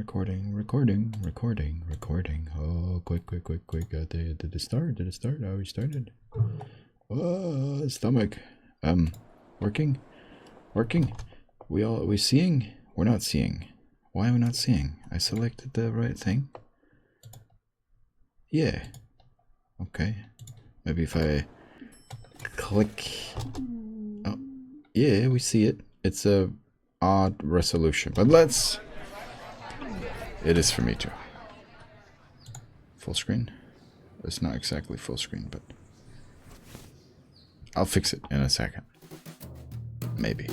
recording. Oh, quick. Did it start? Oh, we started. Oh, stomach. Working. We seeing? We're not seeing. Why are we not seeing? I selected the right thing. Yeah. Okay. Maybe if I click. Oh, yeah, we see it. It's a odd resolution, but let's. It is for me too. Full screen? It's not exactly full screen, but I'll fix it in a second. Maybe.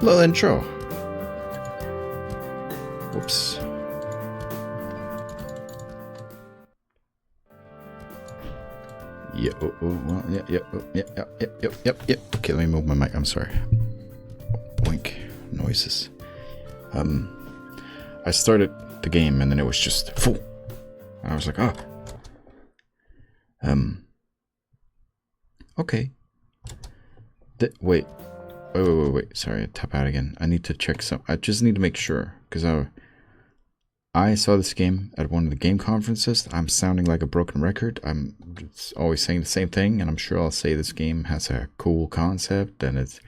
Little intro. Whoops. Yep. Okay, let me move my mic. I'm sorry. Boink. Noises. I started the game and then it was just full. And I was like, oh. Okay. Wait. Sorry, tap out again. I need to check some. I just need to make sure because I saw this game at one of the game conferences. I'm sounding like a broken record. I'm always saying the same thing, and I'm sure I'll say this game has a cool concept and it's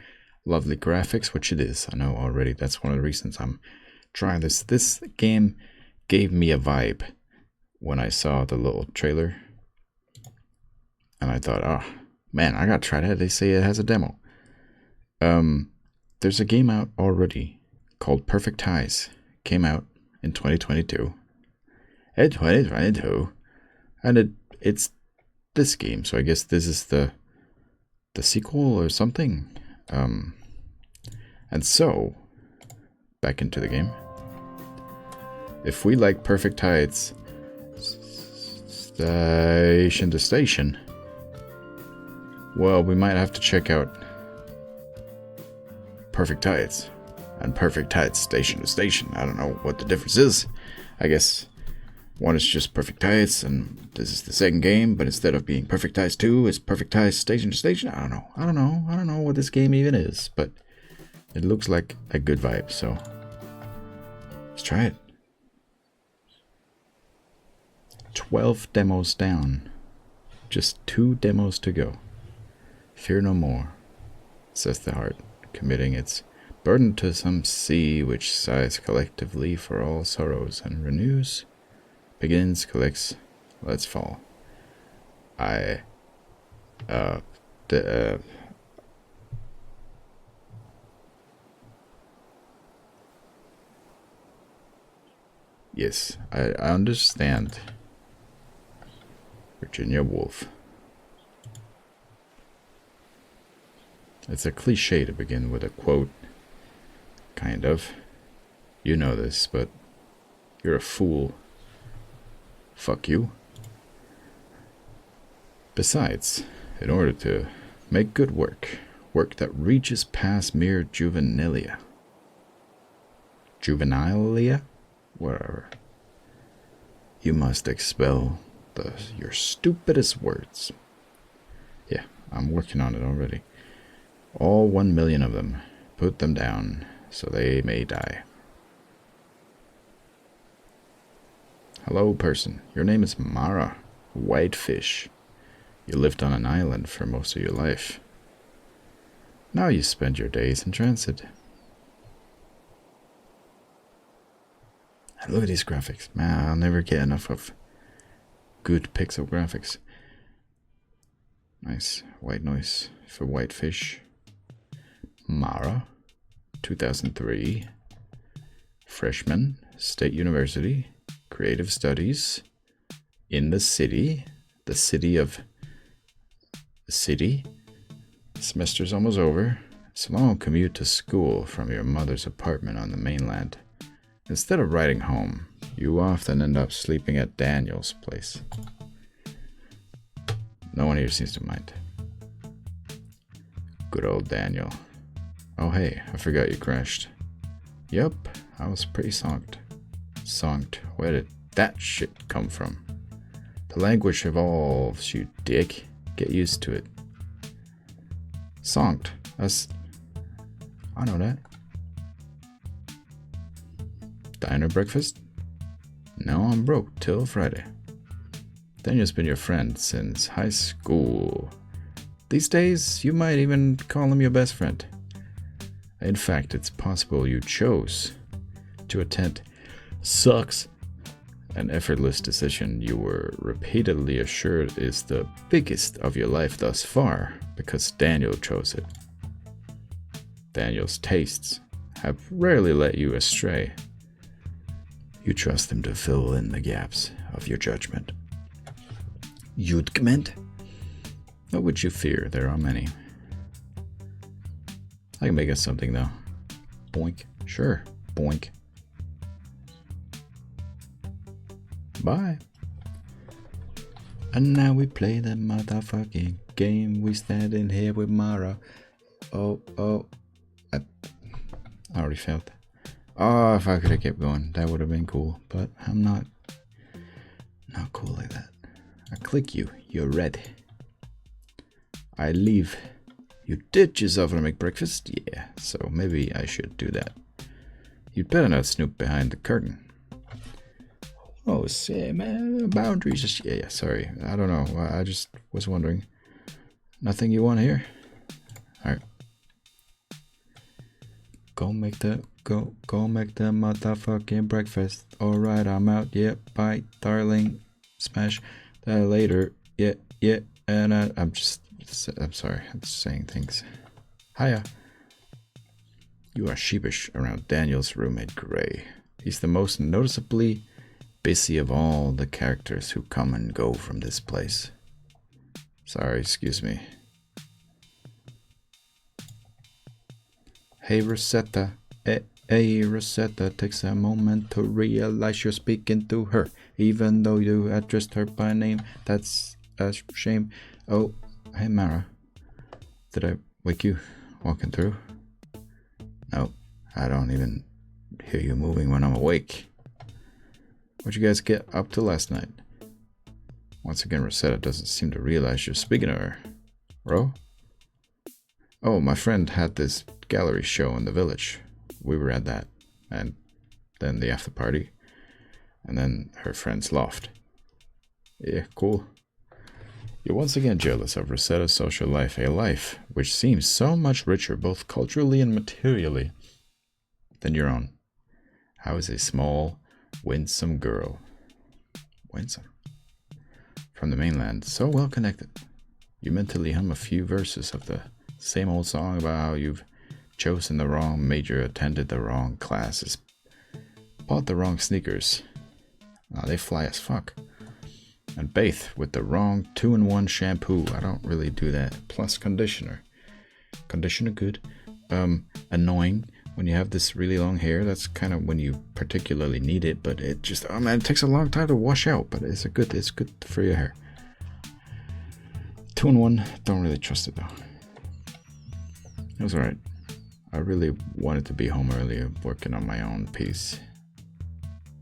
lovely graphics, which it is. I know already. That's one of the reasons I'm trying this. This game gave me a vibe when I saw the little trailer, and I thought, oh man, I gotta try that. They say it has a demo. There's a game out already called Perfect Ties. Came out in 2022. And it's this game, so I guess this is the sequel or something. And so back into the game. If we like Perfect Ties station to station, well, we might have to check out Perfect Tides and Perfect Tides station to station. I don't know what the difference is. I guess one is just Perfect Tides and this is the second game, but instead of being Perfect Tides 2, it's Perfect Tides station to station. I don't know what this game even is, but it looks like a good vibe, so let's try it. 12 demos down. Just 2 demos to go. Fear no more, says the heart, committing its burden to some sea which sighs collectively for all sorrows and renews, begins, collects, lets fall. Yes, I understand. Virginia Woolf. It's a cliche to begin with a quote. Kind of. You know this, but you're a fool. Fuck you. Besides, in order to make good work that reaches past mere juvenilia. Whatever. You must expel your stupidest words. Yeah, I'm working on it already. All 1 million of them. Put them down, so they may die. Hello, person. Your name is Mara. Whitefish. You lived on an island for most of your life. Now you spend your days in transit. And look at these graphics. Man, I'll never get enough of good pixel graphics. Nice white noise for Whitefish. Mara, 2003, freshman, State University, Creative Studies, in the city of the city. Semester's almost over. It's a long commute to school from your mother's apartment on the mainland. Instead of riding home, you often end up sleeping at Daniel's place. No one here seems to mind. Good old Daniel. Oh hey, I forgot you crashed. Yup, I was pretty zonked. Zonked? Where did that shit come from? The language evolves, you dick. Get used to it. Zonked. I know that. Diner breakfast? No, I'm broke till Friday. Daniel's been your friend since high school. These days, you might even call him your best friend. In fact, it's possible you chose to attend sucks, an effortless decision you were repeatedly assured is the biggest of your life thus far because Daniel chose it. Daniel's tastes have rarely led you astray. You trust him to fill in the gaps of your judgment. Judgment? What would you fear? There are many. I can make us something though. Boink. Sure. Boink. Bye. And now we play the motherfucking game. We standing here with Mara. I already failed. Oh, if I could have kept going, that would have been cool. But I'm not cool like that. I click you. You're red. I leave. You did yourself to make breakfast? Yeah, so maybe I should do that. You'd better not snoop behind the curtain. Oh, say, man, boundaries. Yeah, sorry. I don't know. I just was wondering. Nothing you want here? Alright. Go make the motherfucking breakfast. Alright, I'm out. Yep, bye, darling. Smash that later. Yeah. And I'm sorry. I'm just saying things. Hiya. You are sheepish around Daniel's roommate, Gray. He's the most noticeably busy of all the characters who come and go from this place. Sorry, excuse me. Hey, Rosetta. Hey, Rosetta takes a moment to realize you're speaking to her, even though you addressed her by name. That's a shame. Oh, hey, Mara. Did I wake you walking through? No, I don't even hear you moving when I'm awake. What'd you guys get up to last night? Once again, Rosetta doesn't seem to realize you're speaking to her. Ro? Oh, my friend had this gallery show in the village. We were at that. And then the after party. And then her friend's loft. Yeah, cool. You're once again jealous of Rosetta's social life, a life which seems so much richer both culturally and materially than your own. How is a small, winsome girl, from the mainland, so well connected? You mentally hum a few verses of the same old song about how you've chosen the wrong major, attended the wrong classes, bought the wrong sneakers. They fly as fuck. And bathe with the wrong 2-in-1 shampoo. I don't really do that. Plus conditioner. Conditioner good. Annoying when you have this really long hair. That's kind of when you particularly need it. But it just, oh man, it takes a long time to wash out. But it's good for your hair. 2-in-1, don't really trust it though. It was alright. I really wanted to be home earlier, working on my own piece.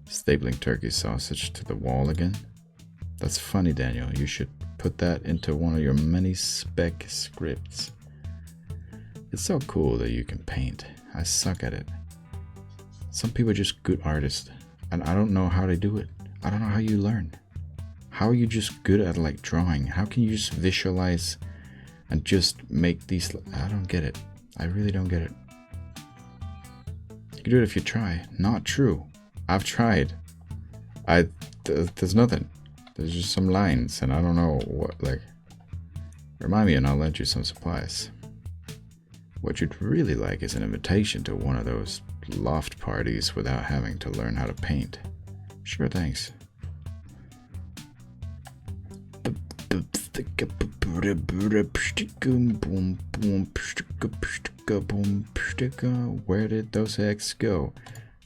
Stapling turkey sausage to the wall again. That's funny, Daniel. You should put that into one of your many spec scripts. It's so cool that you can paint. I suck at it. Some people are just good artists, and I don't know how they do it. I don't know how you learn. How are you just good at like drawing? How can you just visualize and just make these? I don't get it. I really don't get it. You can do it if you try. Not true. I've tried. There's nothing. There's just some lines, and I don't know what, like, remind me and I'll lend you some supplies. What you'd really like is an invitation to one of those loft parties without having to learn how to paint. Sure, thanks. Where did those eggs go?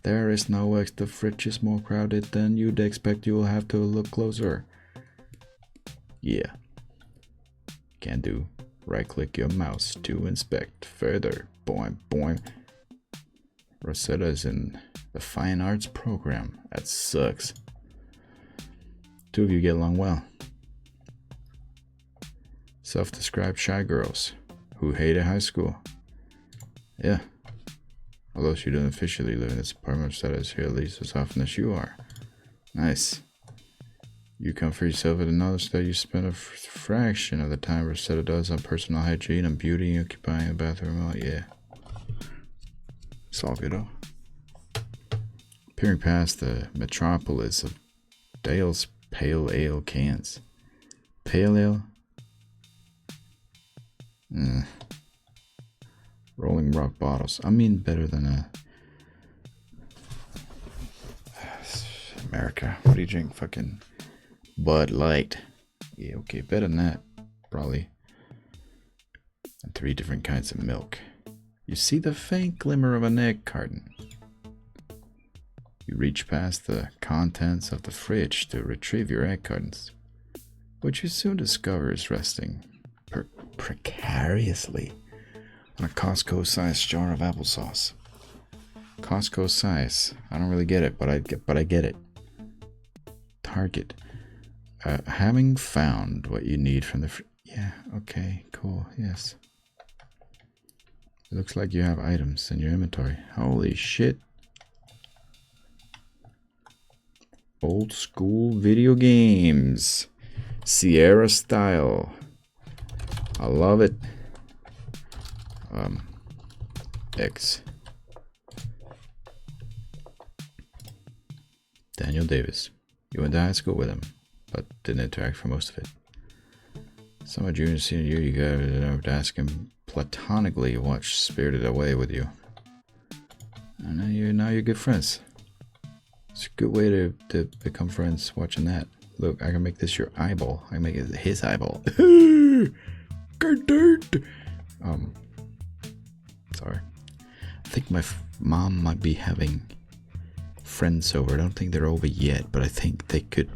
There is no eggs. The fridge is more crowded than you'd expect. You'll have to look closer. Yeah. Can do. Right click your mouse to inspect further. Boing, boing. Rosetta's in the fine arts program. That sucks. Two of you get along well. Self-described shy girls who hated high school. Yeah. Although she doesn't officially live in this apartment, status here at least as often as you are. Nice. You come for yourself at another that you spend a fraction of the time Rosetta does on personal hygiene and beauty, occupying the bathroom. Oh, yeah. It's all good, though. Peering past the metropolis of Dale's pale ale cans. Pale ale? Rolling Rock bottles. I mean, better than America. What do you drink? Fucking Bud Light. Yeah, okay, better than that. Probably. And 3 different kinds of milk. You see the faint glimmer of an egg carton. You reach past the contents of the fridge to retrieve your egg cartons, which you soon discover is resting precariously on a Costco-sized jar of applesauce. Costco size. I don't really get it, but I get it. Target. Having found what you need from the yeah, okay, cool, yes. It looks like you have items in your inventory. Holy shit. Old school video games. Sierra style. I love it. X. Daniel Davis. You went to high school with him, but didn't interact for most of it. Summer junior senior year, you got to ask him platonically to watch Spirited Away with you. And now you're good friends. It's a good way to become friends watching that. Look, I can make this your eyeball. I can make it his eyeball. Good dirt. Sorry. I think my mom might be having friends over. I don't think they're over yet, but I think they could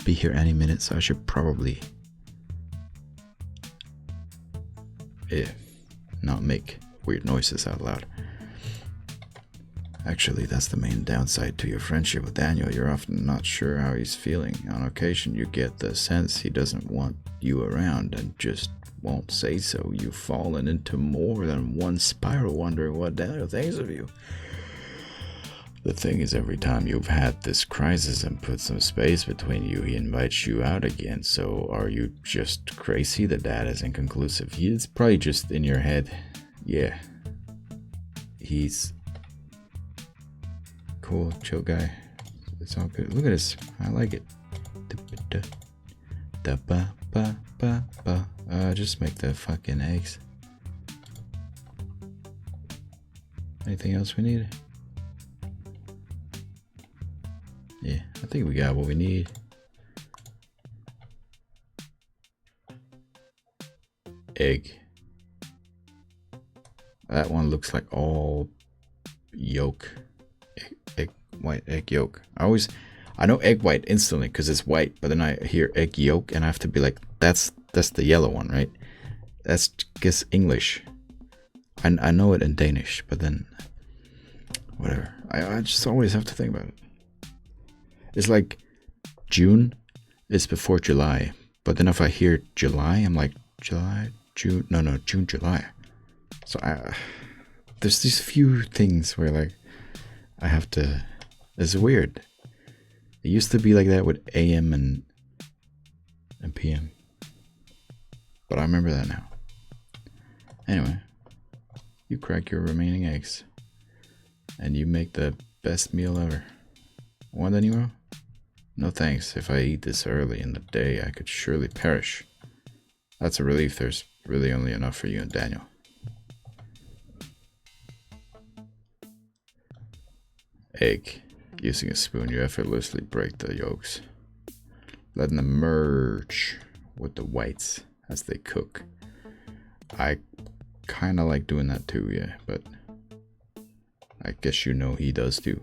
be here any minute, so I should probably not make weird noises out loud. Actually, that's the main downside to your friendship with Daniel. You're often not sure how he's feeling. On occasion, you get the sense he doesn't want you around and just won't say so. You've fallen into more than one spiral wondering what Daniel thinks of you. The thing is, every time you've had this crisis and put some space between you, he invites you out again. So are you just crazy? The data is inconclusive. He's probably just in your head. Yeah. He's cool, chill guy. It's all good. Look at this. I like it. Just make the fucking eggs. Anything else we need? Yeah, I think we got what we need. Egg. That one looks like all yolk. White egg yolk. I know egg white instantly because it's white, but then I hear egg yolk and I have to be like, that's the yellow one, right? That's just English. I know it in Danish, but then whatever. I just always have to think about it. It's like June is before July, but then if I hear July, I'm like June, July. So there's these few things where like I have to. It's weird. It used to be like that with AM and PM, but I remember that now. Anyway, you crack your remaining eggs, and you make the best meal ever. Want any more? No thanks. If I eat this early in the day, I could surely perish. That's a relief. There's really only enough for you and Daniel. Egg. Using a spoon, you effortlessly break the yolks, letting them merge with the whites as they cook. I kind of like doing that too, yeah, but I guess you know he does too.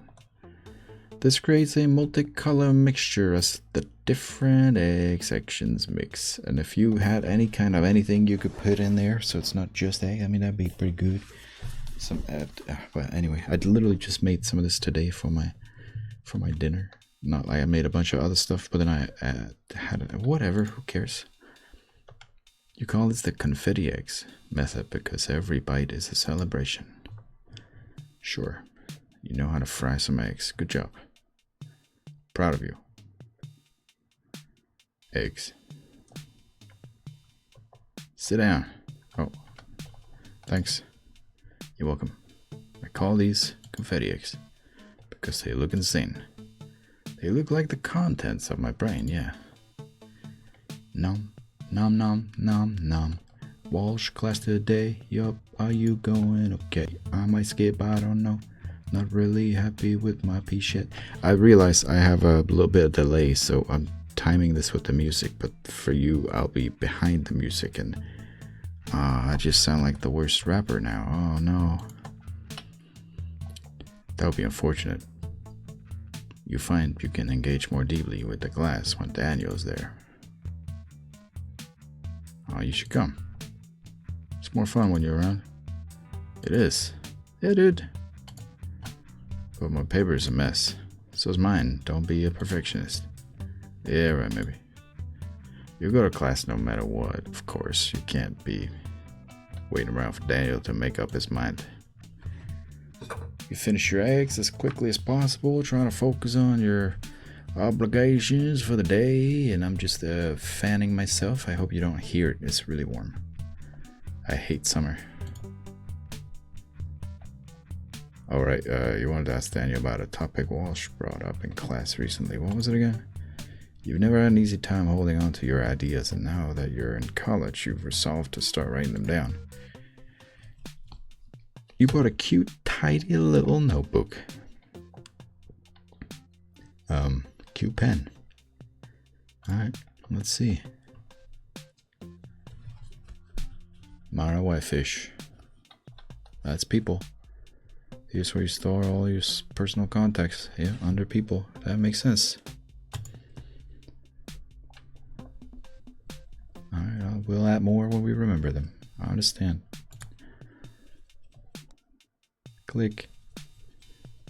This creates a multicolor mixture as the different egg sections mix. And if you had any kind of anything you could put in there, so it's not just egg, I mean, that'd be pretty good. But anyway, I literally just made some of this today for my dinner. Not like I made a bunch of other stuff, but then I had it. Whatever, who cares? You call this the confetti eggs method because every bite is a celebration. Sure. You know how to fry some eggs. Good job. Proud of you. Eggs. Sit down. Oh, thanks. You're welcome. I call these confetti eggs because they look insane. They look like the contents of my brain, yeah. Nom, nom, nom, nom, nom. Walsh class today. Yup, are you going? Okay, I might skip, I don't know. Not really happy with my piece shit. I realize I have a little bit of delay, so I'm timing this with the music, but for you, I'll be behind the music, and I just sound like the worst rapper now. Oh no. That would be unfortunate. You find you can engage more deeply with the class when Daniel's there. Oh, you should come. It's more fun when you're around. It is. Yeah, dude. But my paper's a mess. So's mine. Don't be a perfectionist. Yeah, right, maybe. You go to class no matter what, of course. You can't be waiting around for Daniel to make up his mind. You finish your eggs as quickly as possible, trying to focus on your obligations for the day, and I'm just fanning myself. I hope you don't hear it. It's really warm. I hate summer. Alright, you wanted to ask Daniel about a topic Walsh brought up in class recently. What was it again? You've never had an easy time holding on to your ideas, and now that you're in college, you've resolved to start writing them down. You bought a cute, tidy little notebook. Cute pen. Alright, let's see. Mara Whitefish. That's people. Here's where you store all your personal contacts. Yeah, under people. That makes sense. Alright, we'll add more when we remember them. I understand. Click.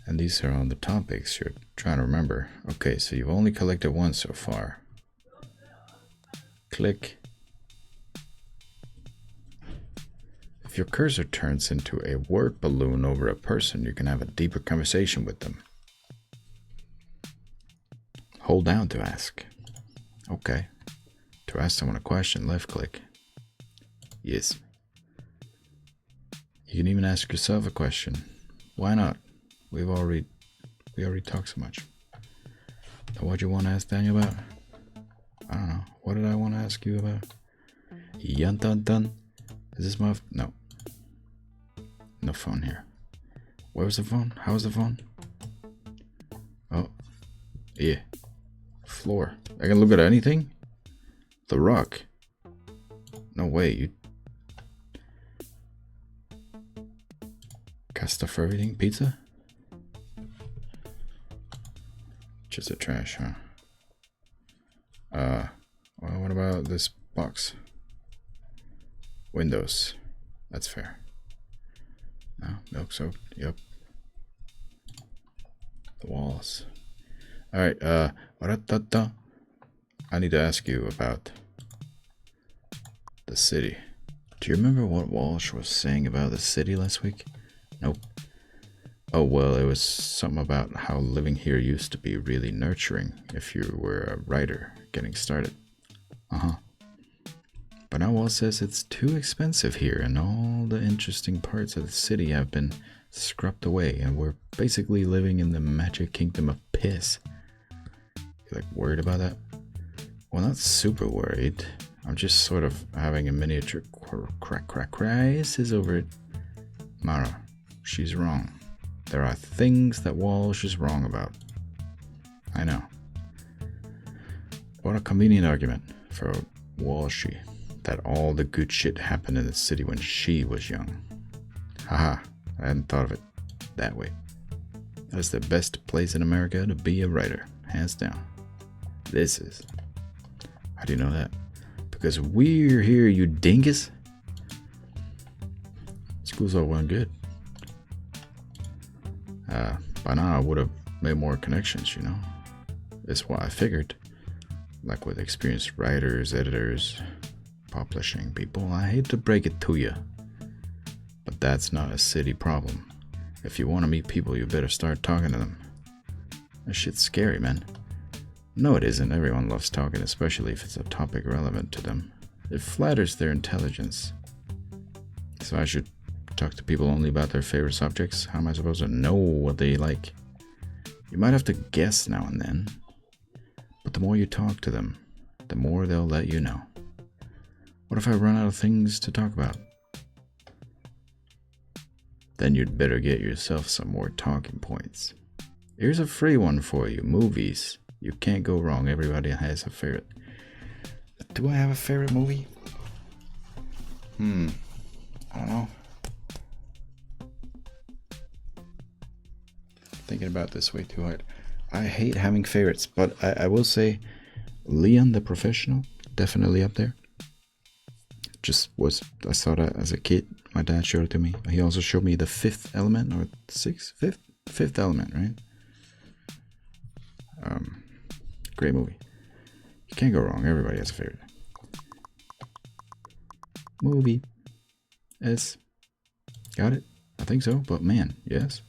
And these are all the topics you're trying to remember. Okay, so you've only collected one so far. Click. If your cursor turns into a word balloon over a person, you can have a deeper conversation with them. Hold down to ask. Okay. To ask someone a question, left click. Yes. You can even ask yourself a question. Why not? We already talked so much. Now, what do you want to ask Daniel about? I don't know. What did I want to ask you about? Yun dun dun. Is this my... No. No phone here. Where's the phone? How's the phone? Oh. Yeah. Floor. I can look at anything? The rock. No way. You... Got stuff for everything? Pizza? Just a trash, huh? Well, what about this box? Windows. That's fair. No, milk soap. Yep. The walls. Alright, I need to ask you about the city. Do you remember what Walsh was saying about the city last week? Nope. Oh, well, it was something about how living here used to be really nurturing if you were a writer getting started. Uh-huh. But now Walt says it's too expensive here and all the interesting parts of the city have been scrubbed away and we're basically living in the magic kingdom of piss. You like worried about that? Well, not super worried. I'm just sort of having a miniature crisis over it. Mara, she's wrong. There are things that Walsh is wrong about. I know. What a convenient argument for Walshy that all the good shit happened in the city when she was young. Haha, I hadn't thought of it that way. That's the best place in America to be a writer, hands down. This is. How do you know that? Because we're here, you dingus. School's all well and good. By now I would have made more connections, you know. That's why I figured. Like with experienced writers, editors, publishing people, I hate to break it to you, but that's not a city problem. If you want to meet people, you better start talking to them. That shit's scary, man. No, it isn't. Everyone loves talking, especially if it's a topic relevant to them. It flatters their intelligence. So I should talk to people only about their favorite subjects? How am I supposed to know what they like? You might have to guess now and then. But the more you talk to them, the more they'll let you know. What if I run out of things to talk about? Then you'd better get yourself some more talking points. Here's a free one for you. Movies. You can't go wrong. Everybody has a favorite. Do I have a favorite movie? I don't know. Thinking about this way too hard. I hate having favorites, but I will say Leon the Professional, definitely up there. I saw that as a kid. My dad showed it to me. He also showed me The Fifth Element, or Fifth Element, right? Great movie. You can't go wrong. Everybody has a favorite. Movie. S. Got it? I think so, but man, yes.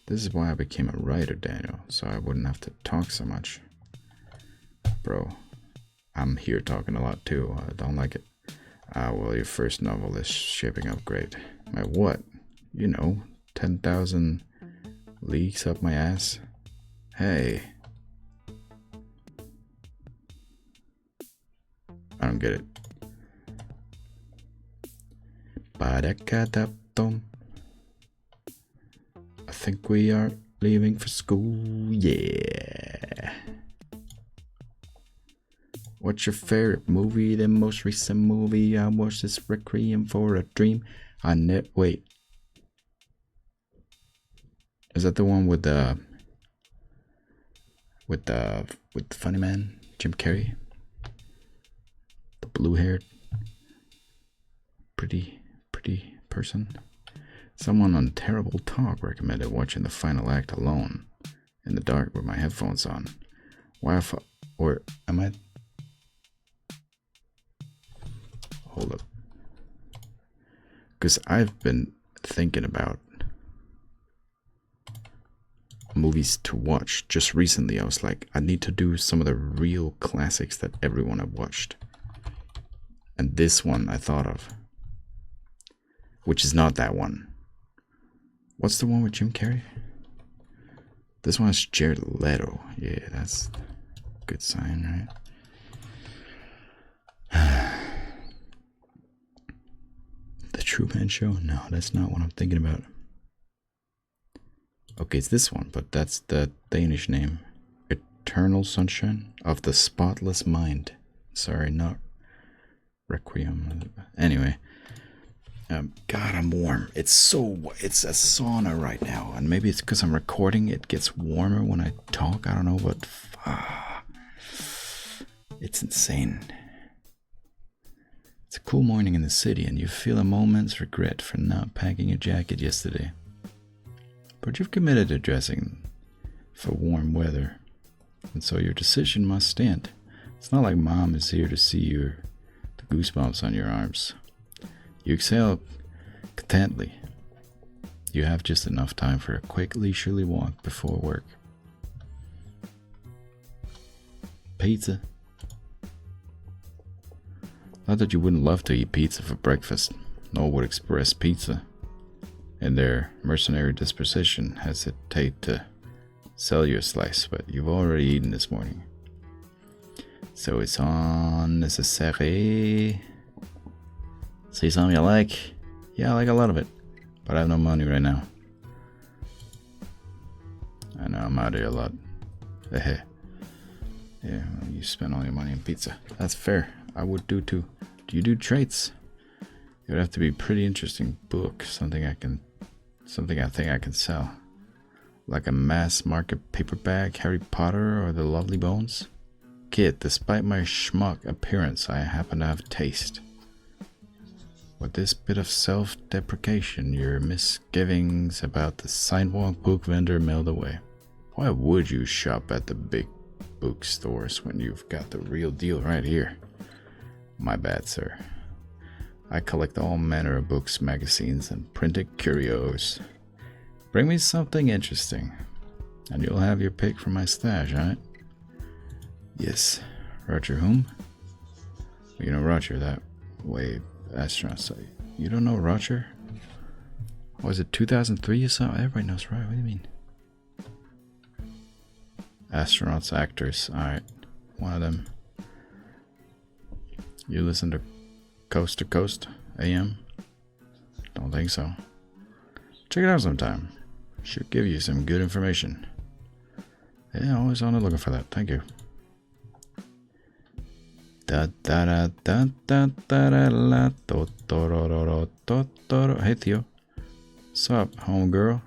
This is why I became a writer, Daniel, so I wouldn't have to talk so much. Bro, I'm here talking a lot too. I don't like it. Well, your first novel is shaping up great. My what? 10,000 leagues up my ass? Hey. I don't get it. Ba-da-ka-da-dum. I think we are leaving for school. Yeah. What's your favorite movie? The most recent movie I watched is Requiem for a Dream. Wait. Is that the one with the funny man, Jim Carrey? The blue-haired, pretty person. Someone on Terrible Talk recommended watching the final act alone in the dark with my headphones on. Or am I? Hold up. Because I've been thinking about movies to watch. Just recently, I was like, I need to do some of the real classics that everyone have watched. And this one I thought of, which is not that one. What's the one with Jim Carrey? This one is Jared Leto. Yeah, that's a good sign, right? The Truman Show? No, that's not what I'm thinking about. Okay, it's this one, but that's the Danish name. Eternal Sunshine of the Spotless Mind. Sorry, not Requiem. Anyway. God, I'm warm. It's a sauna right now. And maybe it's because I'm recording. It gets warmer when I talk. I don't know, but it's insane. It's a cool morning in the city, and you feel a moment's regret for not packing your jacket yesterday. But you've committed to dressing for warm weather, and so your decision must stand. It's not like mom is here to see the goosebumps on your arms. You exhale contently. You have just enough time for a quick leisurely walk before work. Pizza. Not that you wouldn't love to eat pizza for breakfast. No one would express pizza in their mercenary disposition hesitate to sell you a slice, but you've already eaten this morning. So it's unnecessary. See something you like? Yeah, I like a lot of it, but I have no money right now. I know, I'm out here a lot. Yeah, well, you spend all your money on pizza. That's fair. I would do too. Do you do traits? It would have to be a pretty interesting book. Something I think I can sell. Like a mass market paperback, Harry Potter, or The Lovely Bones. Kid, despite my schmuck appearance, I happen to have taste. With this bit of self-deprecation, your misgivings about the sidewalk book vendor melt away. Why would you shop at the big bookstores when you've got the real deal right here? My bad, sir. I collect all manner of books, magazines, and printed curios. Bring me something interesting, and you'll have your pick from my stash, alright? Yes. Roger whom? You know Roger, that way astronaut site. You don't know Roger? Was it 2003 you saw? Everybody knows Roger. What do you mean? Astronauts, actors. Alright. One of them. You listen to Coast AM? Don't think so. Check it out sometime. Should give you some good information. Yeah, always on the lookout for that. Thank you. Hey Theo. What's up, homegirl?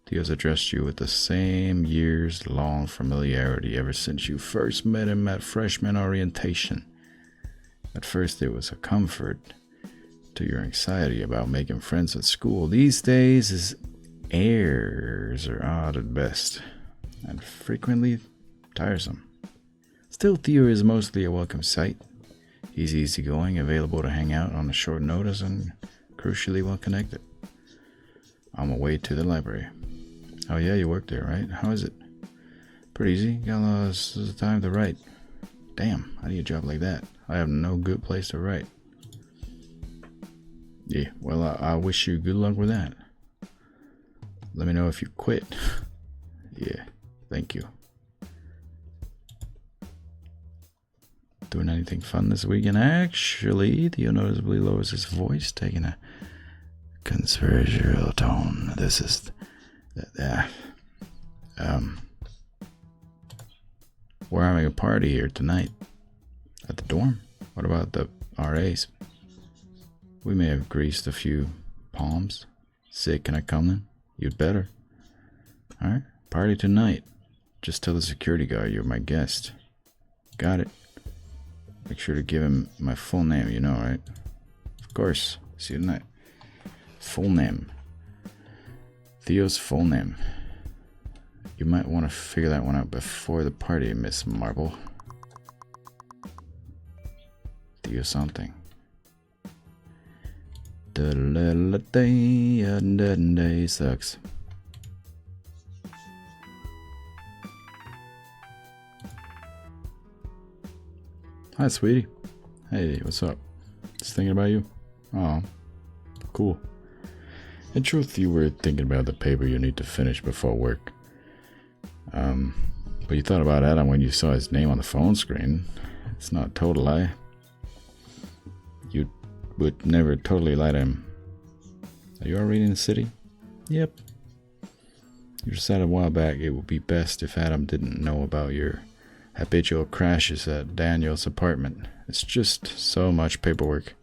Theo's addressed you with the same years-long familiarity ever since you first met him at freshman orientation. At first it was a comfort to your anxiety about making friends at school. These days his airs are odd at best, and frequently tiresome. Still, Theo is mostly a welcome sight. He's easygoing, available to hang out on a short notice, and crucially well connected. On my way to the library. Oh yeah, you work there, right? How is it? Pretty easy. Got a lot of time to write. Damn, I need a job like that. I have no good place to write. Yeah, well, I wish you good luck with that. Let me know if you quit. Yeah, thank you. Doing anything fun this weekend? Actually, Theo noticeably lowers his voice, taking a conspiratorial tone. This is... we're having a party here tonight. At the dorm? What about the RAs? We may have greased a few palms. Sick, can I come then? You'd better. Alright, party tonight. Just tell the security guard you're my guest. Got it. Make sure to give him my full name, you know, right? Of course. See you tonight. Full name. Theo's full name. You might want to figure that one out before the party, Miss Marble. Theo something. Day sucks. Hi, sweetie. Hey, what's up? Just thinking about you. Oh, cool. In truth, you were thinking about the paper you need to finish before work. But you thought about Adam when you saw his name on the phone screen. It's not a total lie. You would never totally lie to him. Are you already in the city? Yep. You decided a while back it would be best if Adam didn't know about your habitual crashes at Daniel's apartment. It's just so much paperwork.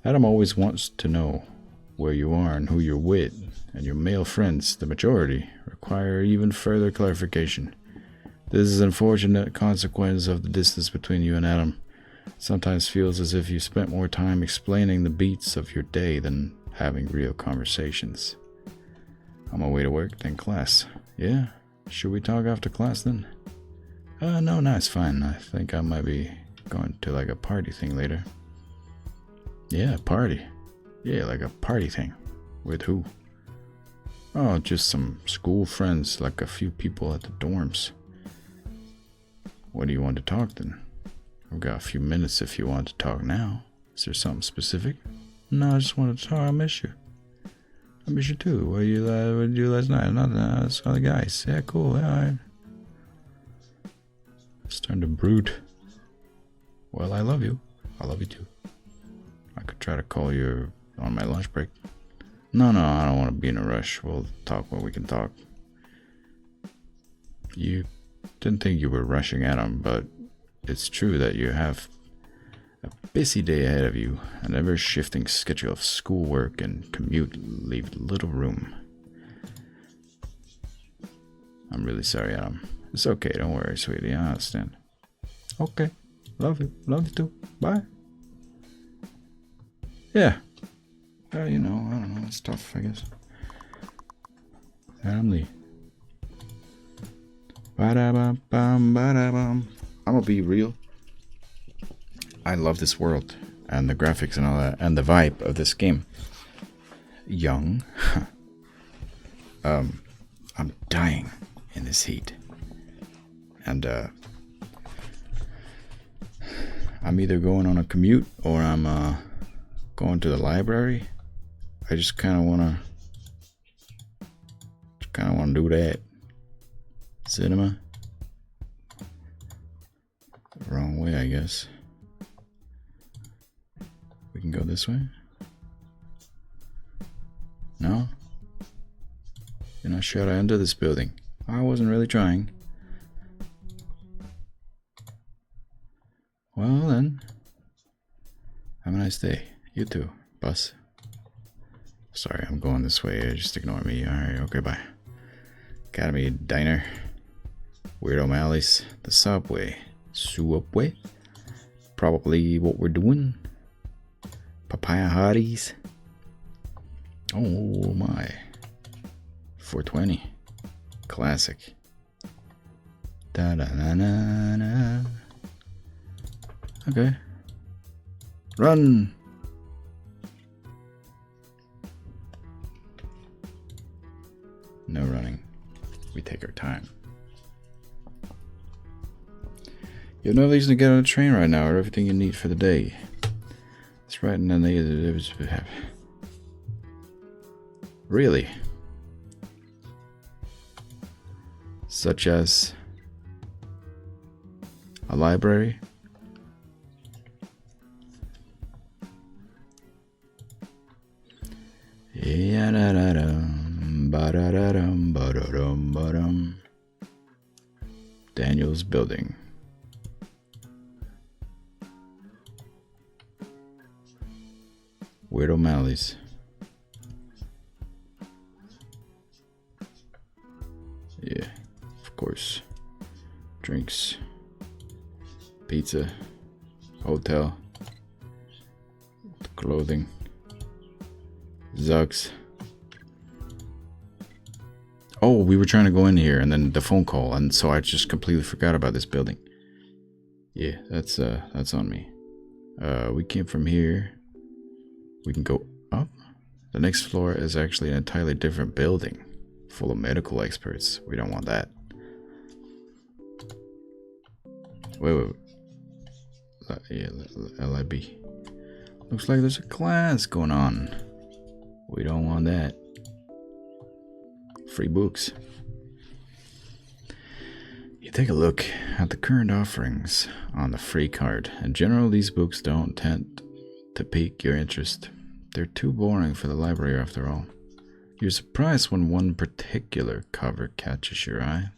Adam always wants to know where you are and who you're with, and your male friends, the majority, require even further clarification. This is an unfortunate consequence of the distance between you and Adam. It sometimes feels as if you spent more time explaining the beats of your day than having real conversations. On my way to work, then class. Yeah? Should we talk after class then? No, it's fine. I think I might be going to like a party thing later. Yeah, party. Yeah, like a party thing. With who? Oh, just some school friends, like a few people at the dorms. What do you want to talk then? I've got a few minutes if you want to talk now. Is there something specific? No, I just want to talk. I miss you. I miss you too. What did you do last night? Nothing. I saw the guys. Yeah, cool. Yeah, all right. It's time to brood. Well, I love you. I love you too. I could try to call you on my lunch break. No, I don't want to be in a rush. We'll talk when we can talk. You didn't think you were rushing at him, but it's true that you have a busy day ahead of you. An ever-shifting schedule of schoolwork and commute leave little room. I'm really sorry, Adam. It's okay, don't worry, sweetie. I understand. Okay. Love you. Love you too. Bye. Yeah. You know, I don't know. It's tough, I guess. Adam Lee. Ba-da-bum, ba-da-bum. I'm gonna be real. I love this world and the graphics and all that and the vibe of this game. Young. I'm dying in this heat. And I'm either going on a commute or I'm going to the library. I just kind of want to do that. Cinema. Wrong way, I guess. We can go this way. No? You're not sure how to enter this building. I wasn't really trying. Well then. Have a nice day. You too, bus. Sorry, I'm going this way. Just ignore me. Alright, okay, bye. Academy Diner. Weirdo Mally's. The subway. Subway. Probably what we're doing. Papaya Hotties. Oh my. 420. Classic. Da da na na na. Okay. Run! No running. We take our time. You have no reason to get on a train right now or everything you need for the day. It's right in the negatives. Really? Such as a library? Daniel's building. Weird O'Malley's. Yeah, of course. Drinks. Pizza. Hotel. Clothing. Zucks. Oh, we were trying to go in here and then the phone call, and so I just completely forgot about this building. Yeah, that's on me. We came from here. We can go up. The next floor is actually an entirely different building, full of medical experts. We don't want that. Wait. Yeah, LIB. Looks like there's a class going on. We don't want that. Free books. You take a look at the current offerings on the free card. In general, these books don't tend to pique your interest. They're too boring for the library after all. You're surprised when one particular cover catches your eye.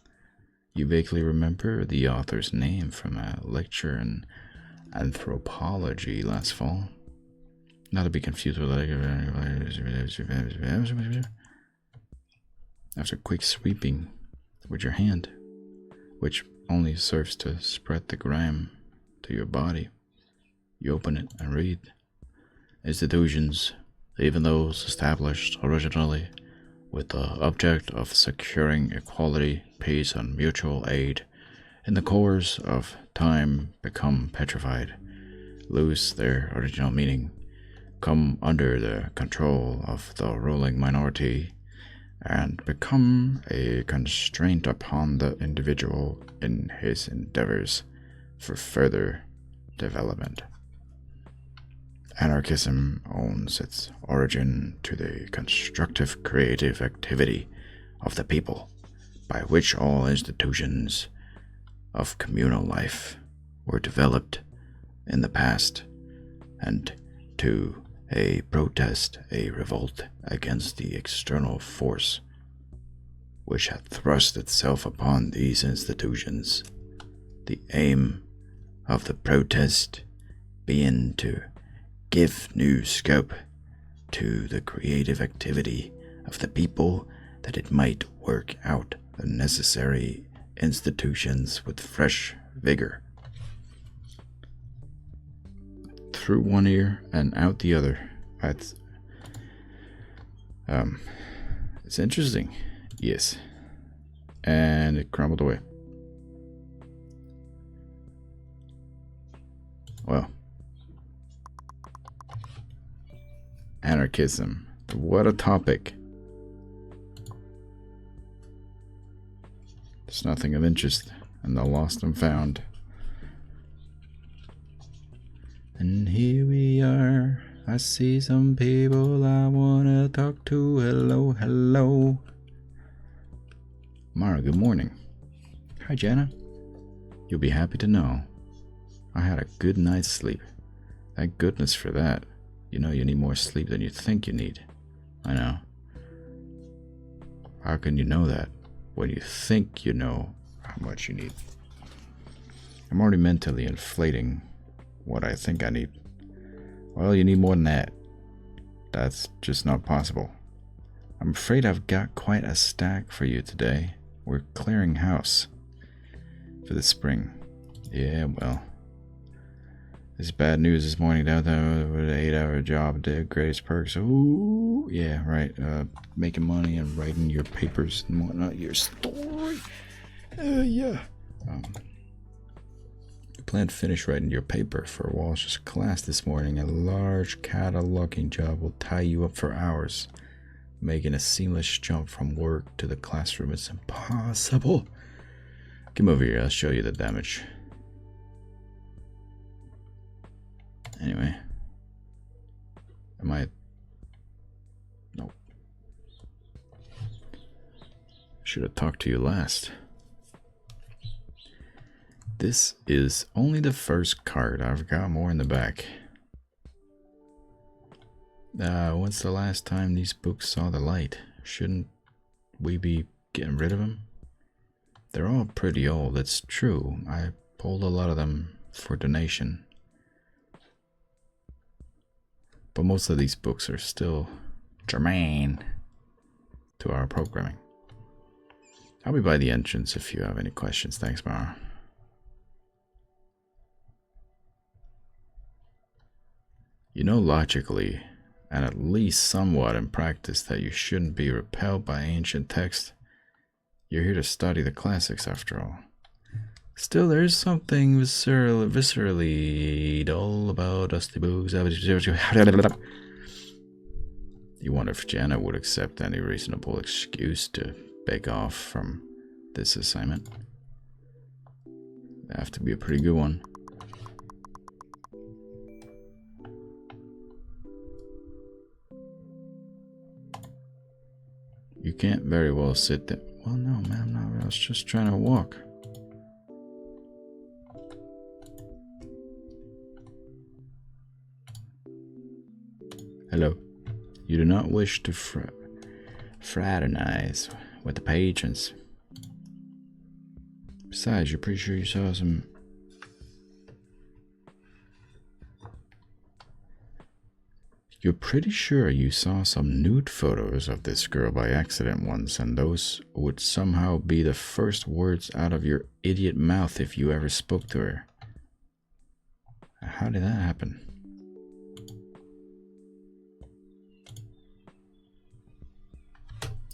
You vaguely remember the author's name from a lecture in anthropology last fall. Not to be confused with after quick sweeping with your hand, which only serves to spread the grime to your body, you open it and read. Institutions, even those established originally with the object of securing equality, peace, and mutual aid, in the course of time become petrified, lose their original meaning, come under the control of the ruling minority, and become a constraint upon the individual in his endeavors for further development. Anarchism owes its origin to the constructive creative activity of the people, by which all institutions of communal life were developed in the past, and to a protest, a revolt against the external force which had thrust itself upon these institutions. The aim of the protest being to give new scope to the creative activity of the people, that it might work out the necessary institutions with fresh vigor. Through one ear and out the other. It's interesting. Yes. And it crumbled away. Well. Anarchism. What a topic. It's nothing of interest, and the lost and found. And here we are. I see some people I wanna talk to. Hello, hello. Mara, good morning. Hi, Jana. You'll be happy to know I had a good night's sleep. Thank goodness for that. You know you need more sleep than you think you need. I know. How can you know that when you think you know how much you need? I'm already mentally inflating what I think I need. Well, you need more than that. That's just not possible. I'm afraid I've got quite a stack for you today. We're clearing house for the spring. Yeah, well. This is bad news this morning. Down there with an 8-hour job, the greatest perks. Ooh, yeah, right. Making money and writing your papers and whatnot. Your story. Yeah. Plan to finish writing your paper for Walsh's class this morning. A large cataloging job will tie you up for hours. Making a seamless jump from work to the classroom is impossible. Come over here, I'll show you the damage. Anyway. Am I... Nope. Should have talked to you last. This is only the first card. I've got more in the back. When's the last time these books saw the light? Shouldn't we be getting rid of them? They're all pretty old, it's true. I pulled a lot of them for donation. But most of these books are still germane to our programming. I'll be by the entrance if you have any questions. Thanks, Mara. You know logically, and at least somewhat in practice, that you shouldn't be repelled by ancient text. You're here to study the classics, after all. Still, there's something viscerally dull about dusty books. You wonder if Jana would accept any reasonable excuse to beg off from this assignment. It'd have to be a pretty good one. You can't very well sit there. Well, no, ma'am, no, I was just trying to walk. Hello. You do not wish to fraternize with the patrons. Besides, you're pretty sure you saw some... You're pretty sure you saw some nude photos of this girl by accident once, and those would somehow be the first words out of your idiot mouth if you ever spoke to her. How did that happen?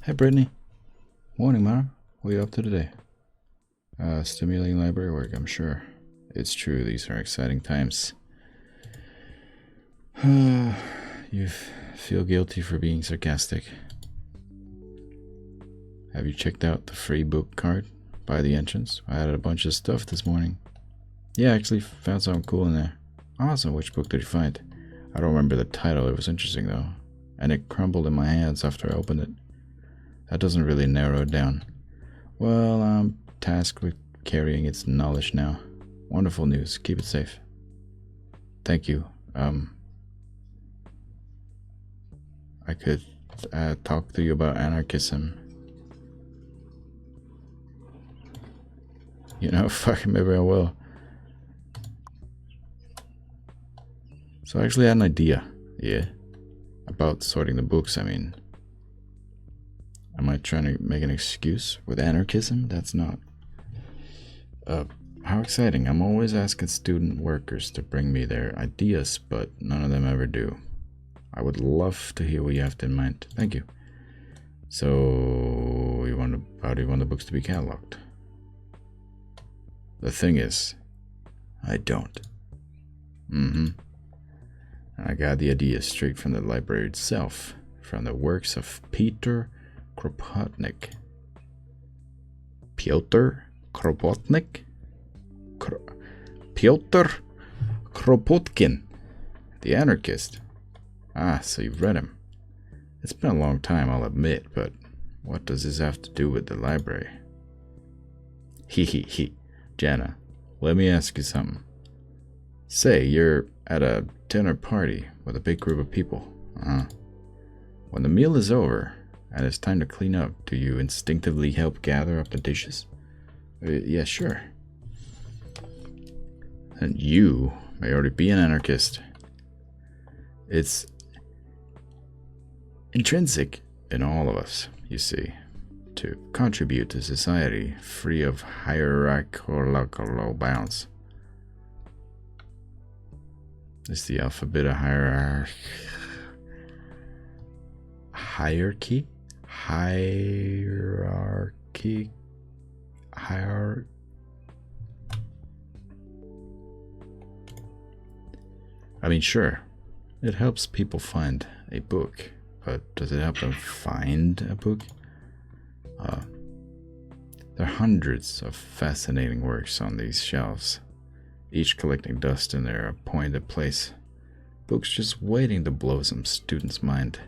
Hey, Brittany. Morning, Mara. What are you up to today? Stimulating library work, I'm sure. It's true, these are exciting times. You feel guilty for being sarcastic. Have you checked out the free book card by the entrance? I added a bunch of stuff this morning. Yeah, I actually found something cool in there. Awesome, which book did you find? I don't remember the title, it was interesting though. And it crumbled in my hands after I opened it. That doesn't really narrow it down. Well, I'm tasked with carrying its knowledge now. Wonderful news, keep it safe. Thank you. I could talk to you about anarchism. You know, fuck, maybe I will. So I actually had an idea, yeah, about sorting the books. I mean, am I trying to make an excuse with anarchism? That's not. How exciting. I'm always asking student workers to bring me their ideas, but none of them ever do. I would love to hear what you have in mind. Thank you. So, how do you want the books to be cataloged? The thing is, I don't. I got the idea straight from the library itself, from the works of Peter Kropotnik. Pyotr Kropotnik? Pyotr Kropotkin, the anarchist. Ah, so you've read him. It's been a long time, I'll admit, but what does this have to do with the library? He. Jana, let me ask you something. Say you're at a dinner party with a big group of people. When the meal is over and it's time to clean up, do you instinctively help gather up the dishes? Yeah, sure. And you may already be an anarchist. It's intrinsic in all of us, you see, to contribute to society free of hierarchical bounds. It's the alphabet of hierarchy. I mean, sure, it helps people find a book, but does it help them find a book? There are hundreds of fascinating works on these shelves, each collecting dust in their appointed place. Books just waiting to blow some student's mind.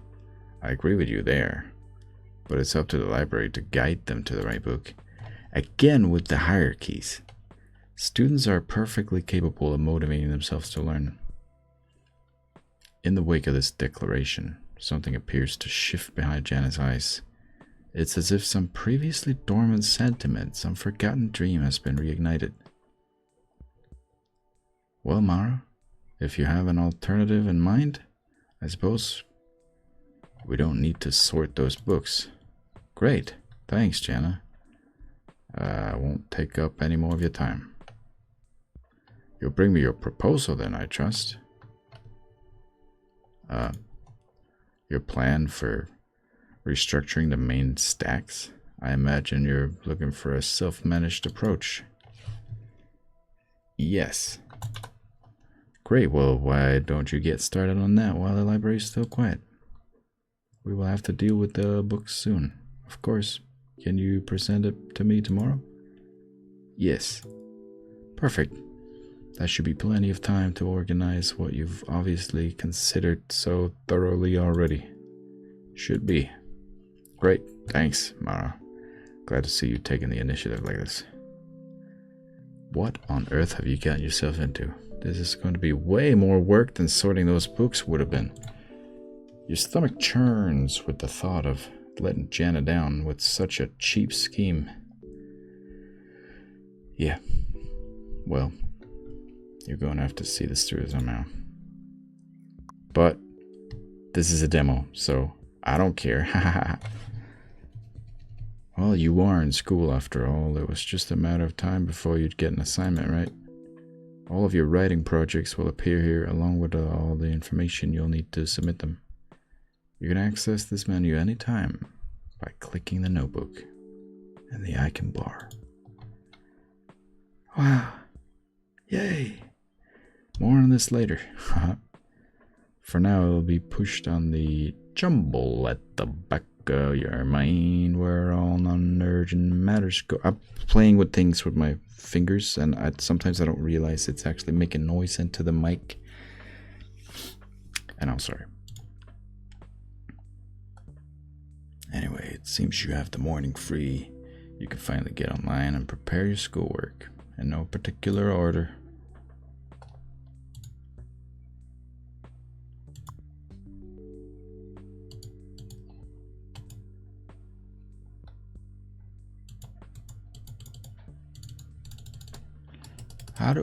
I agree with you there, but it's up to the library to guide them to the right book. Again with the hierarchies. Students are perfectly capable of motivating themselves to learn. In the wake of this declaration, something appears to shift behind Jana's eyes. It's as if some previously dormant sentiment, some forgotten dream has been reignited. Well, Mara, if you have an alternative in mind, I suppose we don't need to sort those books. Great. Thanks, Jana. I won't take up any more of your time. You'll bring me your proposal then, I trust. Your plan for restructuring the main stacks? I imagine you're looking for a self-managed approach. Yes. Great, well, why don't you get started on that while the library is still quiet? We will have to deal with the books soon. Of course. Can you present it to me tomorrow? Yes. Perfect. That should be plenty of time to organize what you've obviously considered so thoroughly already. Should be. Great. Thanks, Mara. Glad to see you taking the initiative like this. What on earth have you gotten yourself into? This is going to be way more work than sorting those books would have been. Your stomach churns with the thought of letting Jana down with such a cheap scheme. Yeah. Well, you're going to have to see this through somehow. But this is a demo, so I don't care. Well, you are in school after all. It was just a matter of time before you'd get an assignment, right? All of your writing projects will appear here along with all the information you'll need to submit them. You can access this menu anytime by clicking the notebook and the icon bar. Wow. Yay. More on this later. For now, it will be pushed on the jumble at the back of your mind where all non-urgent matters go. I'm playing with things with my fingers, and sometimes I don't realize it's actually making noise into the mic. And I'm sorry. Anyway, it seems you have the morning free. You can finally get online and prepare your schoolwork in no particular order. How do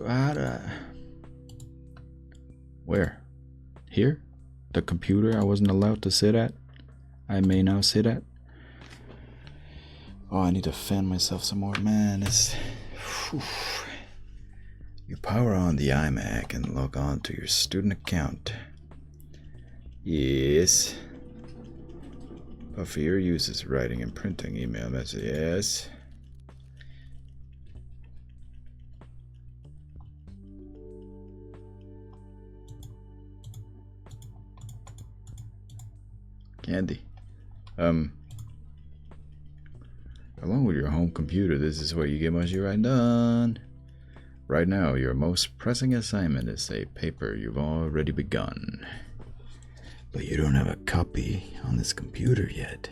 Where? Here? The computer I wasn't allowed to sit at? I may now sit at? Oh, I need to fan myself some more. Man, it's... Whew. You power on the iMac and log on to your student account. Yes. But for your uses, writing and printing email messages. Yes. Candy. Along with your home computer, this is where you get most of your writing done. Right now, your most pressing assignment is a paper you've already begun. But you don't have a copy on this computer yet.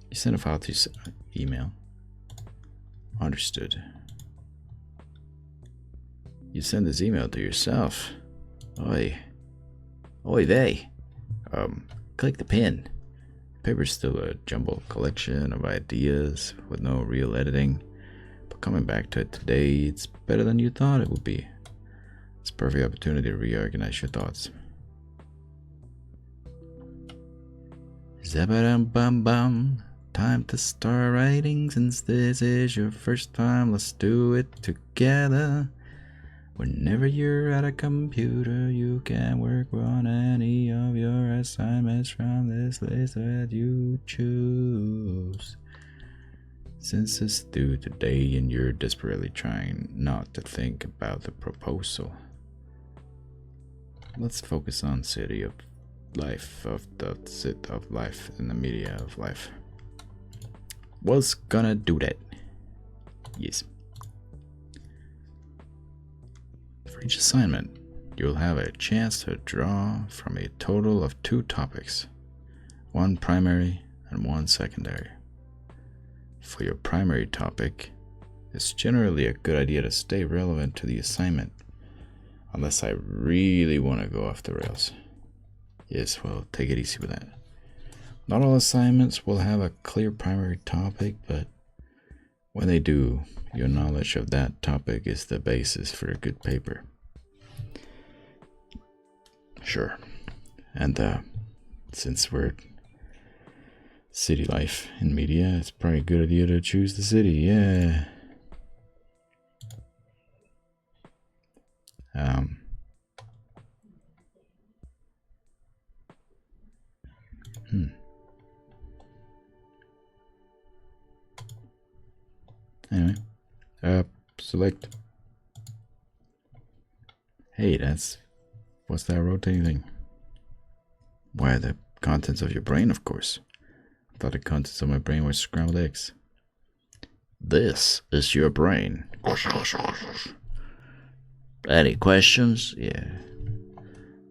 You send a file to your email. Understood. You send this email to yourself. Oi. Oi, they. Click the pin. Paper's still a jumbled collection of ideas with no real editing. But coming back to it today, it's better than you thought it would be. It's a perfect opportunity to reorganize your thoughts. Zabadum-bum-bum. Time to start writing. Since this is your first time, let's do it together. Whenever you're at a computer, you can work on any of your assignments from this list that you choose. Since it's due today and you're desperately trying not to think about the proposal, let's focus on city of life, of the sit of life in the media of life. Was gonna do that. Yes. For each assignment, you'll have a chance to draw from a total of 2 topics, one primary and one secondary. For your primary topic, it's generally a good idea to stay relevant to the assignment, unless I really want to go off the rails. Yes, well, take it easy with that. Not all assignments will have a clear primary topic, but when they do, your knowledge of that topic is the basis for a good paper. Sure. And since we're city life in media, it's probably a good idea to choose the city. Yeah. Anyway, select. Hey, what's that rotating thing? Why, the contents of your brain, of course. I thought the contents of my brain were scrambled eggs. This is your brain. Any questions? Yeah.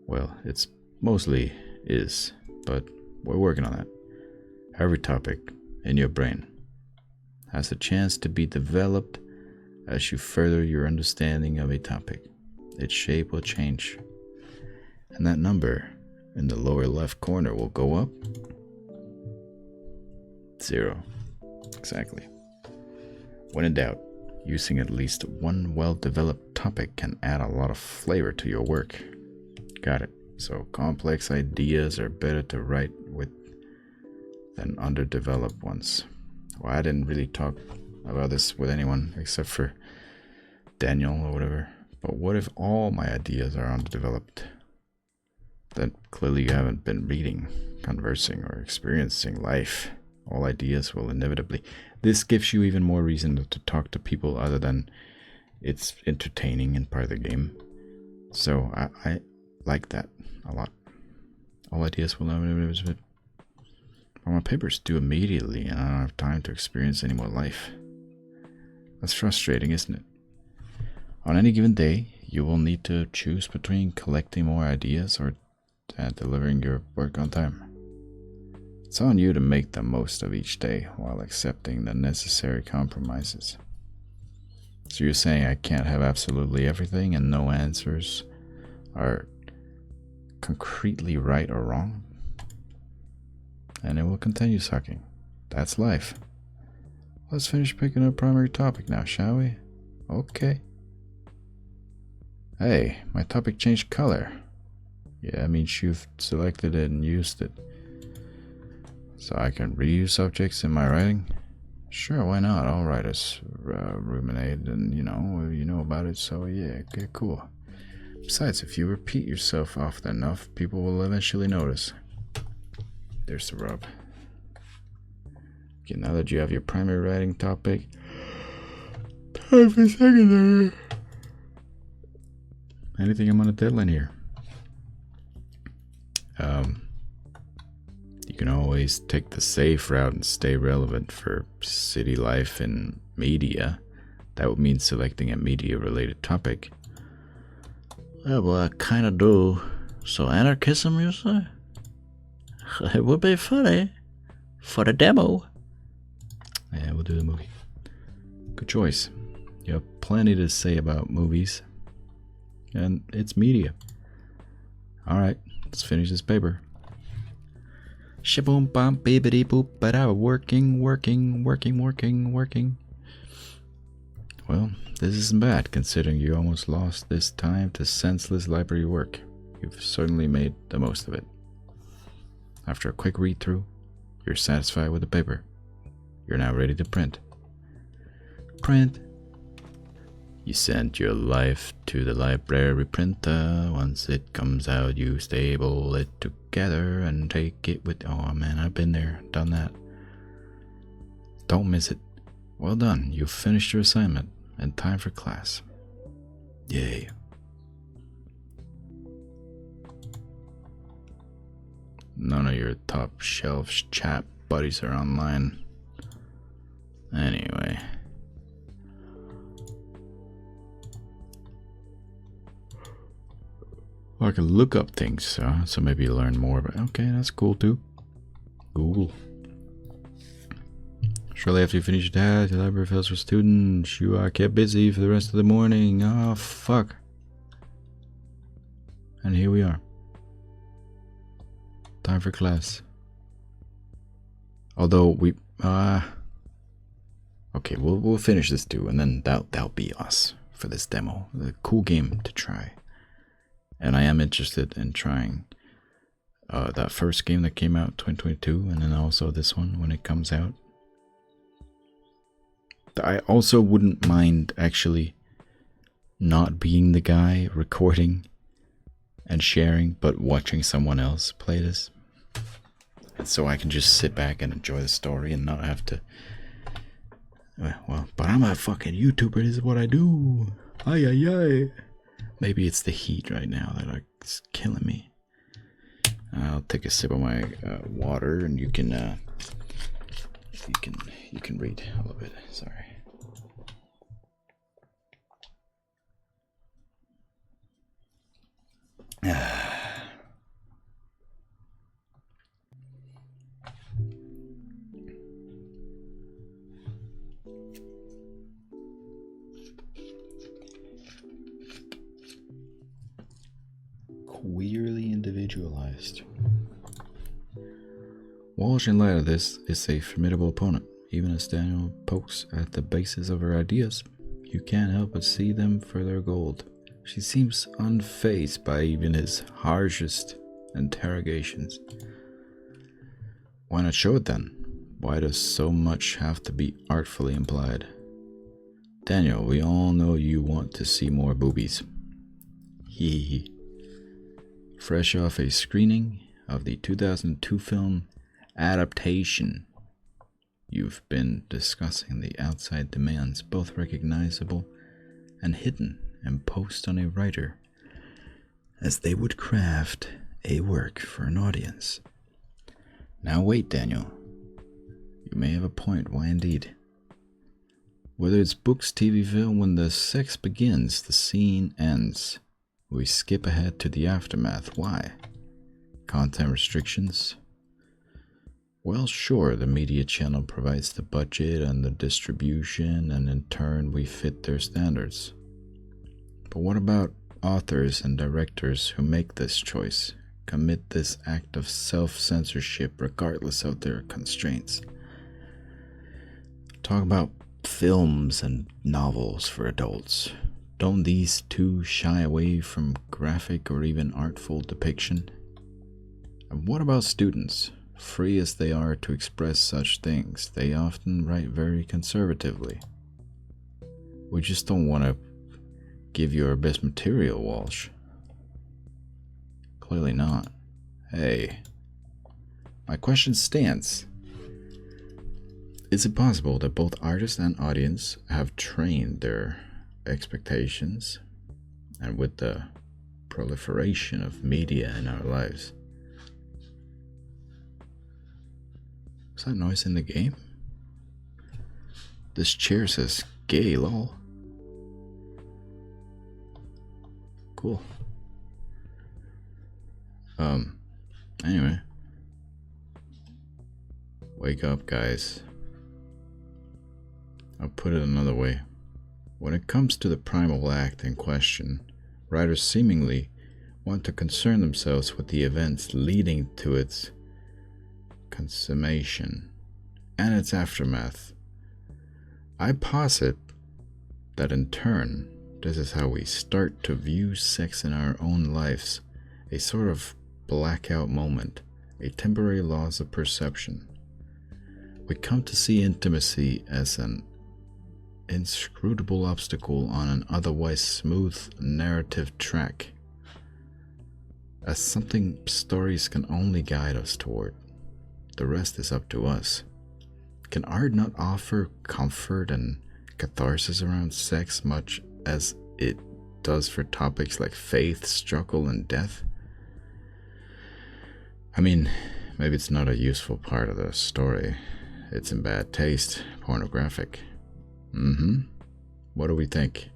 Well, it's mostly is, but we're working on that. Every topic in your brain has a chance to be developed as you further your understanding of a topic. Its shape will change, and that number in the lower left corner will go up. 0. Exactly. When in doubt, using at least one well-developed topic can add a lot of flavor to your work. Got it. So complex ideas are better to write with than underdeveloped ones. Well, I didn't really talk about this with anyone except for Daniel or whatever. But what if all my ideas are underdeveloped? Then clearly you haven't been reading, conversing, or experiencing life. All ideas will inevitably. This gives you even more reason to talk to people other than it's entertaining and part of the game. So I like that a lot. All ideas will inevitably. Well, my paper's due immediately and I don't have time to experience any more life. That's frustrating, isn't it? On any given day, you will need to choose between collecting more ideas or delivering your work on time. It's on you to make the most of each day while accepting the necessary compromises. So you're saying I can't have absolutely everything and no answers are concretely right or wrong? And it will continue sucking. That's life. Let's finish picking our primary topic now, shall we? Okay. Hey, my topic changed color. Yeah, that means you've selected it and used it. So I can reuse subjects in my writing? Sure, why not? All writers ruminate and, you know about it, so yeah, okay, cool. Besides, if you repeat yourself often enough, people will eventually notice. There's the rub. Okay, now that you have your primary writing topic, time for secondary. Anything I'm on a deadline here? can always take the safe route and stay relevant for city life and media. That would mean selecting a media-related topic. Well, I kinda do. So anarchism, you say? It would be funny. For the demo. Yeah, we'll do the movie. Good choice. You have plenty to say about movies. And it's media. Alright, let's finish this paper. Shaboom bam bibbidi boop bada working. Well, this isn't bad considering you almost lost this time to senseless library work. You've certainly made the most of it. After a quick read through, you're satisfied with the paper. You're now ready to print. Print. You sent your life to the library printer. Once it comes out, you staple it together and take it with... Oh man, I've been there, done that. Don't miss it. Well done, you've finished your assignment and time for class. Yay. None of your top shelf chat buddies are online. Anyway. I can look up things, so maybe you learn more. But okay, that's cool too. Cool. Shortly after you finish your task, your library fills for students. You are kept busy for the rest of the morning. Oh, fuck. And here we are. Time for class. Although we, okay, we'll finish this too, and then that'll be us for this demo. A cool game to try. And I am interested in trying that first game that came out 2022, and then also this one when it comes out. I also wouldn't mind actually not being the guy recording and sharing, but watching someone else play this. And so I can just sit back and enjoy the story and not have to... Well, but I'm a fucking YouTuber, this is what I do. Ay, ay, ay. Maybe it's the heat right now that is killing me. I'll take a sip of my water, and you can read a little bit. Sorry. Queerly individualized. Walsh, in light of this, is a formidable opponent. Even as Daniel pokes at the basis of her ideas, you can't help but see them for their gold. She seems unfazed by even his harshest interrogations. Why not show it then? Why does so much have to be artfully implied? Daniel, we all know you want to see more boobies. Hee hee. Fresh off a screening of the 2002 film Adaptation, you've been discussing the outside demands, both recognizable and hidden, imposed on a writer, as they would craft a work for an audience. Now wait, Daniel. You may have a point, why indeed? Whether it's books, TV, film, when the sex begins, the scene ends. We skip ahead to the aftermath. Why? Content restrictions? Well, sure, the media channel provides the budget and the distribution, and in turn we fit their standards. But what about authors and directors who make this choice, commit this act of self-censorship regardless of their constraints? Talk about films and novels for adults. Don't these two shy away from graphic or even artful depiction? And what about students? Free as they are to express such things, they often write very conservatively. We just don't want to give you our best material, Walsh. Clearly not. Hey, my question stands. Is it possible that both artist and audience have trained their expectations, and with the proliferation of media in our lives, that noise in the game? This chair says gay, lol. Cool. Anyway. Wake up, guys. I'll put it another way. When it comes to the primal act in question, writers seemingly want to concern themselves with the events leading to its consummation and its aftermath. I posit that in turn, this is how we start to view sex in our own lives, a sort of blackout moment, a temporary loss of perception. We come to see intimacy as an inscrutable obstacle on an otherwise smooth narrative track, as something stories can only guide us toward. The rest is up to us. Can art not offer comfort and catharsis around sex much as it does for topics like faith, struggle, and death? I mean, maybe it's not a useful part of the story. It's in bad taste, pornographic. What do we think?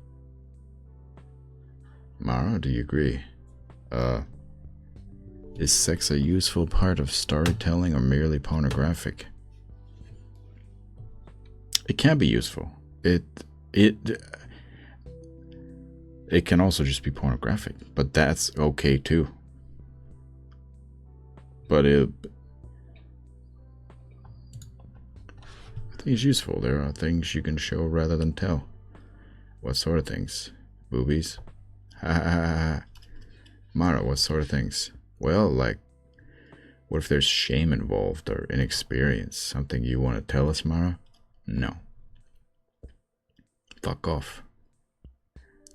Mara, do you agree? Is sex a useful part of storytelling or merely pornographic? It can be useful. It can also just be pornographic, but that's okay too. But I think it's useful. There are things you can show rather than tell. What sort of things? Boobies? Ha ha ha ha. Mara, what sort of things? Well, like, what if there's shame involved or inexperience? Something you want to tell us, Mara? No. Fuck off.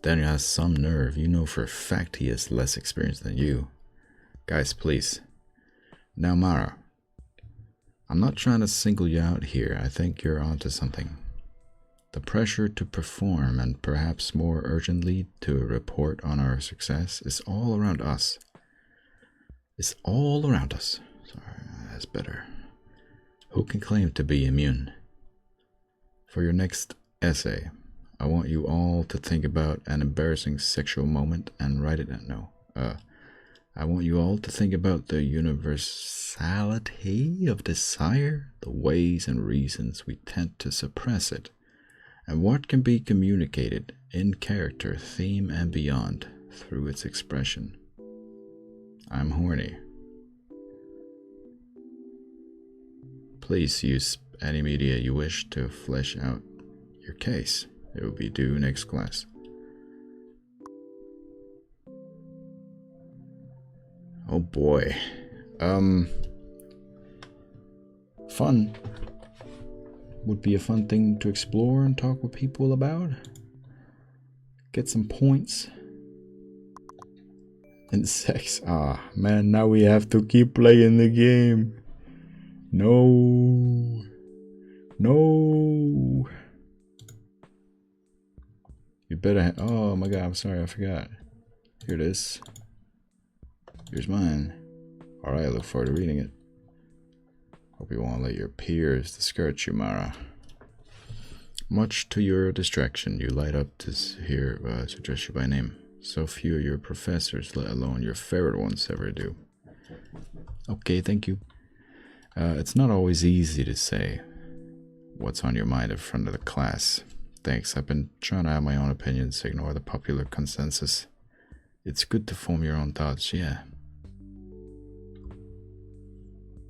Daniel has some nerve. You know for a fact he has less experience than you. Guys, please. Now, Mara, I'm not trying to single you out here. I think you're onto something. The pressure to perform, and perhaps more urgently to report on our success, is all around us. It's all around us. Sorry, that's better. Who can claim to be immune? For your next essay, I want you all to think about an embarrassing sexual moment and write it down. I want you all to think about the universality of desire, the ways and reasons we tend to suppress it, and what can be communicated in character, theme, and beyond through its expression. I'm horny. Please use any media you wish to flesh out your case. It will be due next class. Oh boy. Fun. Would be a fun thing to explore and talk with people about. Get some points. And sex. Ah, man, now we have to keep playing the game. No. No. You better oh my god, I'm sorry, I forgot. Here it is. Here's mine. Alright, I look forward to reading it. Hope you won't let your peers discourage you, Mara. Much to your distraction, you light up to hear to address you by name. So few of your professors, let alone your favorite ones, ever do. Okay, thank you. It's not always easy to say what's on your mind in front of the class. Thanks, I've been trying to have my own opinions, ignore the popular consensus. It's good to form your own thoughts, yeah.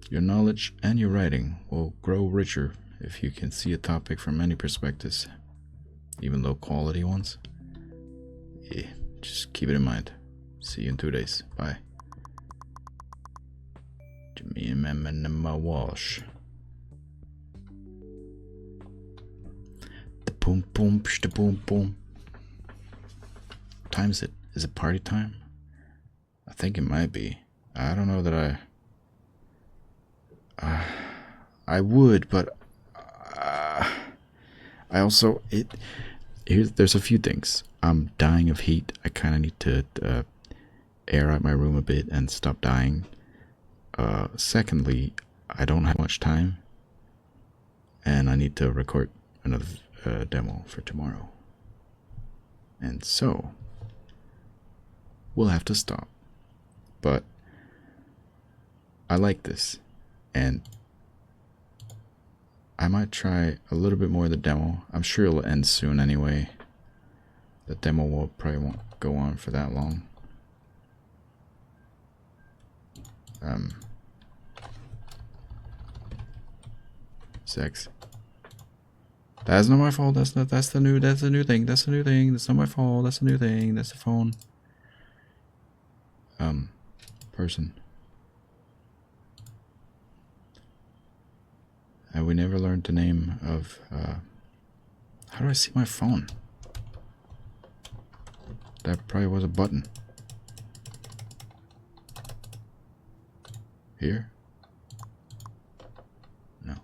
Your knowledge and your writing will grow richer if you can see a topic from many perspectives, even low quality ones. Yeah, just keep it in mind. See you in 2 days. Bye. Jimmy and my wash. The boom boom the boom boom. What time is it? Is it party time? I think it might be. I don't know that I would, but I also there's a few things. I'm dying of heat. I kind of need to air out my room a bit and stop dying. Secondly, I don't have much time. and I need to record another demo for tomorrow. And so, we'll have to stop. But I like this, and I might try a little bit more of the demo. I'm sure it'll end soon anyway. The demo probably won't go on for that long. Sex. That's not my fault. That's the new thing. That's the new thing. That's not my fault. That's the new thing. That's the phone. Person. We never learned the name of, how do I see my phone? That probably was a button. Here? No.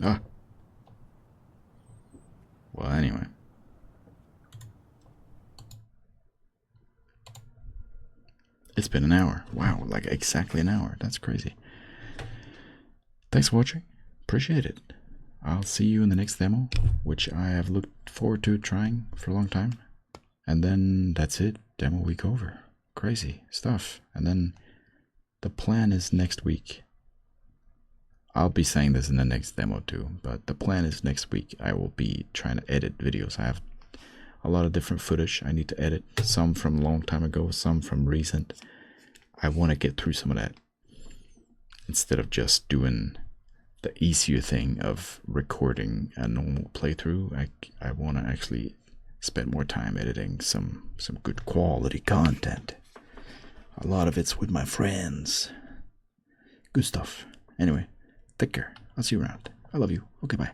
Ah. Well, anyway. It's been an hour. Wow, like exactly an hour. That's crazy. Thanks for watching. Appreciate it. I'll see you in the next demo, which I have looked forward to trying for a long time. And then that's it. Demo week over. Crazy stuff. And then the plan is next week. I'll be saying this in the next demo too, but the plan is next week I will be trying to edit videos. I have a lot of different footage I need to edit. Some from a long time ago, some from recent. I want to get through some of that instead of just doing the easier thing of recording a normal playthrough. I want to actually spend more time editing some good quality content. A lot of it's with my friends. Good stuff. Anyway, take care. I'll see you around. I love you. Okay, bye.